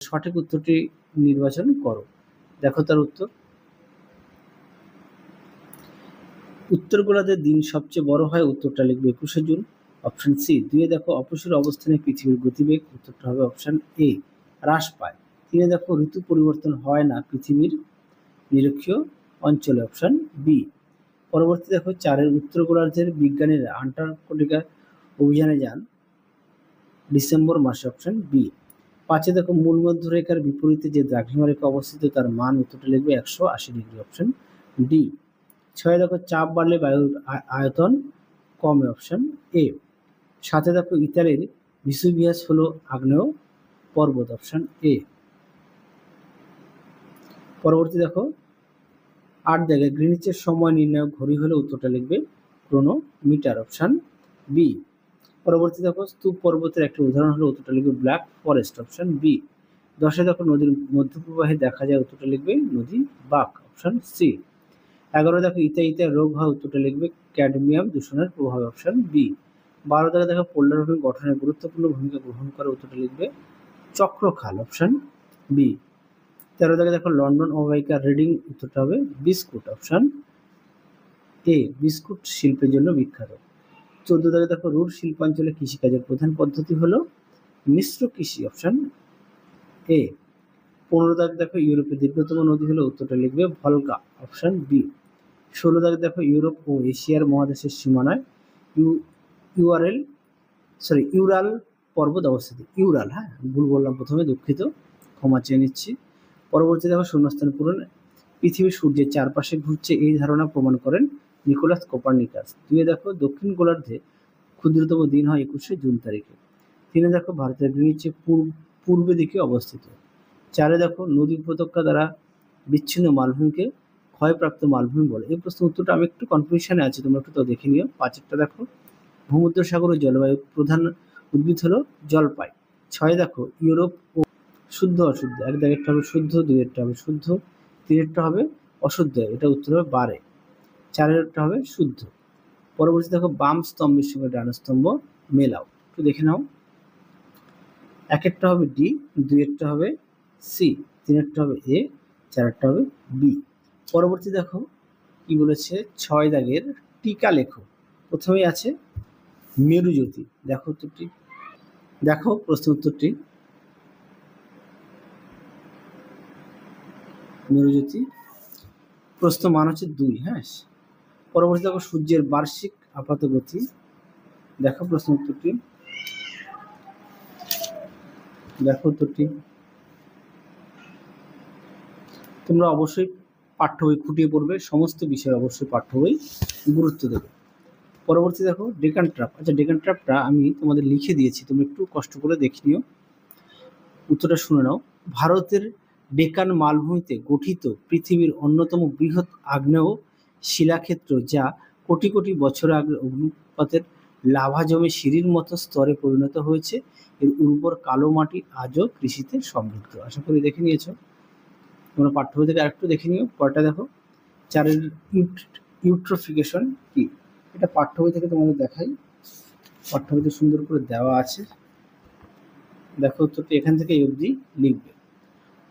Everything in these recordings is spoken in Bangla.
সঠিক উত্তরটি নির্বাচন করো। দেখো তার উত্তর। উত্তর গোলার্ধের দিন সবচেয়ে বড় হয়, উত্তরটা লিখবে 21শে জুন। Option C. 2 দেখো অপসূর অবস্থানে পৃথিবীর গতিবেগ, উত্তরটা হবে অপশন এ হ্রাস পায়। 3 দেখো ঋতু পরিবর্তন হয় না পৃথিবীর নিরক্ষীয় অঞ্চলে, অপশন বি। পরবর্তী দেখো 4 উত্তর গোলার্ধের বিজ্ঞানীরা আন্টার্কটিকা অভিযানে যান ডিসেম্বর মাসে, অপশন বি। 5 দেখো মূল মধ্যরেখার বিপরীতে যে দ্রাঘিমারেখা অবস্থিত তার মান, উত্তরটা লিখবে 180 ডিগ্রি, অপশন ডি। 6 দেখো চাপ বাড়লে বায়ুর আয়তন কমে, অপশন এ। 7 দেখো ইতালির ভিসুভিয়াস হলো আগ্নেয় পর্বত, অপশন এ। পরবর্তী দেখো 8 দেখে গ্রিনিচের সময় নির্ণায়ক ঘড়ি হলে, উত্তরটা লিখবে ক্রোনোমিটার, অপশন বি। পরবর্তী দেখো স্তূপ পর্বতের একটি উদাহরণ হলো, উত্তরটা লিখবে ব্ল্যাক ফরেস্ট, অপশন বি। 10 দেখো নদীর মধ্যপ্রবাহে দেখা যায়, উত্তরটা লিখবে নদী বাঁক, অপশন সি। 11 দেখো ইতে রোগ হয়, উত্তরটা লিখবে ক্যাডমিয়াম দূষণের প্রভাব, অপশন বি। 12 দেখো পোলার ভূমি গঠনের গুরুত্বপূর্ণ ভূমিকা গ্রহণ করে, উত্তরটা লিখবে চক্রখাল, অপশন বি। 13 দেখো লন্ডন অববাহিকা রিডিং, উত্তরটা হবে বিস্কুট, অপশন এ। বিস্কুট শিল্পের জন্য বিখ্যাত। 14 দেখো রুর শিল্পাঞ্চলে কৃষিকাজের প্রধান পদ্ধতি হলো মিশ্র কৃষি, অপশন এ। 15 দেখো ইউরোপের দীর্ঘতম নদী হলো, উত্তরটা লিখবে ভলগা, অপশন বি। 16 দেখো ইউরোপ ও এশিয়ার মহাদেশের সীমানায় ইউরাল পর্বত অবস্থিত। ইউরাল, হ্যাঁ ভুল বললাম প্রথমে, দুঃখিত, ক্ষমা চেয়ে নিচ্ছি। পরবর্তী দেখো শূন্যস্থান পূরণ। পৃথিবী সূর্যের চারপাশে ঘুরছে, এই ধারণা প্রমাণ করেন নিকোলাস কোপার্নিকাস। 2 দেখো দক্ষিণ গোলার্ধে ক্ষুদ্রতম দিন হয় 21শে জুন তারিখে। 3 দেখো ভারতের গ্রিনিচের পূর্ব দিকে অবস্থিত। 4 দেখো নদী উপত্যকা দ্বারা বিচ্ছিন্ন মালভূমিকে ক্ষয়প্রাপ্ত মালভূমি বলে। এই প্রশ্ন উত্তরটা আমি একটু কনফিউশনে আছি, তোমরা একটু তো দেখে নিও। 5 দেখো ভূমধ্যসাগর ও জলবায়ুর প্রধান উদ্ভিদ হলো জলপাই। 6 দেখো ইউরোপ ও শুদ্ধ অশুদ্ধ, 1 দাগেরটা হবে শুদ্ধ, 2 এরটা হবে শুদ্ধ, 3 এরটা হবে অশুদ্ধ, এটা উত্তর হবে 12। 4 এরটা হবে শুদ্ধ। পরবর্তী দেখো বাম স্তম্ভের সঙ্গে ডান স্তম্ভ মেলাও, একটু দেখে নাও। 1 এরটা হবে ডি, 2 এরটা হবে সি, 3 এরটা হবে এ, 4 এরটা হবে বি। পরবর্তী দেখো কি বলেছে, 6 দাগের টিকা লেখো। প্রথমেই আছে মেরুজ্যোতি। দেখো উত্তরটি, দেখো প্রশ্ন উত্তরটি মেরুজ্যোতি, প্রশ্ন মান হচ্ছে 2। হ্যাঁ, পরবর্তী দেখো সূর্যের বার্ষিক আপাত গতি। দেখো প্রশ্ন উত্তরটি, দেখো উত্তরটি। তোমরা অবশ্যই পাঠ্য বই খুঁটিয়ে পড়বে, সমস্ত বিষয়ে অবশ্যই পাঠ্য বই গুরুত্ব দেবে। পরবর্তী দেখো ডেকান ট্র্যাপ। আচ্ছা ডেকান ট্র্যাপটা আমি তোমাদের লিখে দিয়েছি, তুমি একটু কষ্ট করে দেখে নিও, উত্তরটা শুনে নাও। ভারতের ডেকান মালভূমিতে গঠিত পৃথিবীর অন্যতম বৃহৎ আগ্নেয় শিলাক্ষেত্র, যা কোটি কোটি বছর আগে অগ্নুৎপাতের লাভা জমে সিঁড়ির মতো স্তরে পরিণত হয়েছে। এর উর্বর কালো মাটি আজও কৃষিতে সমৃদ্ধ। আশা করি দেখে নিয়েছো। তোমরা পাঠ্য বই থেকে আরেকটু দেখে নিও। পরটা দেখো 4 ইউট্রোফিকেশন কি, এটা পাঠ্য বই থেকে তোমাদের দেখাই, পাঠ্য বইতে সুন্দর করে দেওয়া আছে। দেখো উত্তরটি এখান থেকে এই অবধি লিখবে।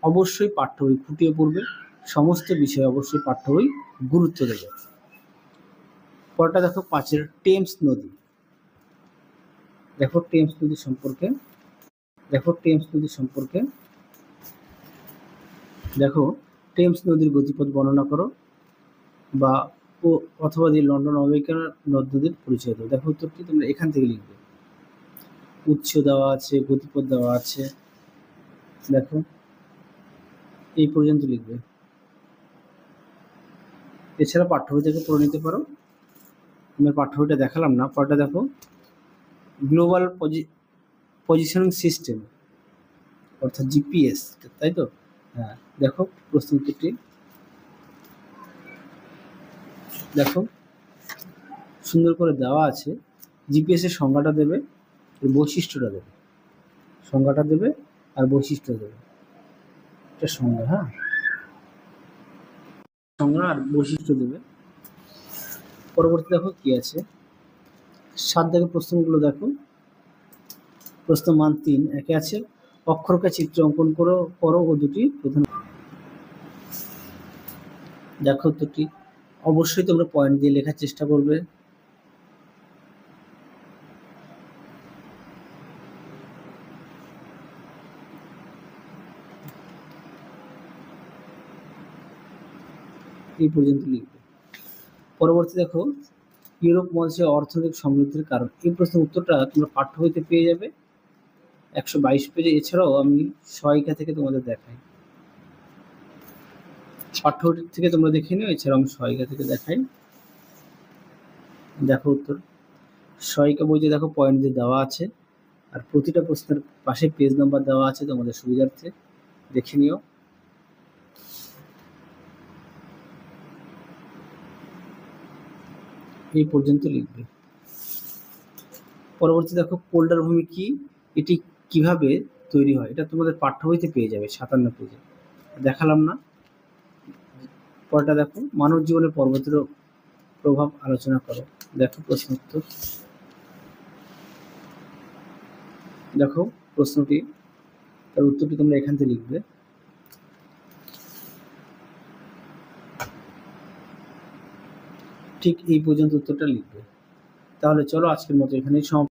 অবশ্যই পাঠ্য বই খুঁটিয়ে পড়বে, সমস্ত বিষয়ে অবশ্যই পাঠ্য বই গুরুত্ব দেবে। পরটা দেখো 5 টেমস নদী। দেখো টেমস নদী সম্পর্কে, দেখো টেমস নদী সম্পর্কে, দেখো টেমস নদীর গতিপথ বর্ণনা করো, বা অথবা দিয়ে লন্ডন অববাহিকা নদ নদীর পরিচয় দেবো। দেখো উত্তরটি তোমরা এখান থেকে লিখবে, উৎস দেওয়া আছে, গতিপথ দেওয়া আছে, দেখো এই পর্যন্ত লিখবে। এছাড়া পাঠ্য বই থেকে পড়ে নিতে পারো, আমি পাঠ্য বইটা দেখালাম না। পরটা দেখো গ্লোবাল পজিশনিং সিস্টেম, অর্থাৎ জিপিএস, তাই তো? হ্যাঁ, দেখো প্রশ্ন উত্তরটি, দেখো সুন্দর করে দেওয়া আছে। জিপিএস এর সংজ্ঞাটা দেবে, বৈশিষ্ট্যটা দেবে, সংজ্ঞাটা দেবে আর বৈশিষ্ট্য দেবে, এটা সংজ্ঞা, হ্যাঁ সংজ্ঞা আর বৈশিষ্ট্য দেবে। পরবর্তী দেখো কি আছে, 7 দাগের প্রশ্নগুলো দেখো। প্রশ্ন মান 3, একে আছে অক্ষরকা চিত্র অঙ্কন করো ও দুটি প্রধান। দেখো উত্তরটি অবশ্যই তোমরা পয়েন্ট দিয়ে লেখার চেষ্টা করবে। এই পর্যন্ত লিখবে। পরবর্তী দেখো, ইউরোপ মহাদেশের অর্থনৈতিক সমৃদ্ধির কারণ। এই প্রশ্নের উত্তরটা তোমরা পাঠ্য বইতে পেয়ে যাবে 122 পেজে। এছাড়াও আমি সহায়িকা থেকে তোমাদের দেখাই, পাঠ্য বই থেকে তোমরা দেখে নিও, এছাড়াও আমি সহায়িকা থেকে দেখাই। দেখো উত্তর, সহায়িকা বইতে দেখো পয়েন্ট দিয়ে দেওয়া আছে, আর প্রতিটা প্রশ্নের পাশে পেজ নাম্বার দেওয়া আছে তোমাদের সুবিধার্থে, দেখে নিও। এই পর্যন্ত লিখবে। পরবর্তী দেখো, পোল্ডার ভূমি কি, এটি কিভাবে তৈরি হয়, এটা তোমাদের পাঠ্য বইতে পেয়ে যাবে 57 পেজে, দেখালাম না। পরটা দেখো, মানব জীবনে পর্বতের প্রভাব আলোচনা করো। দেখো প্রশ্ন উত্তর, দেখো প্রশ্নটি, তার উত্তরটি তোমরা এখান থেকে লিখবে। ঠিক এই পর্যন্ত উত্তরটা লিখবে। তাহলে চলো আজকের মতো এখানেই সমাপ্ত।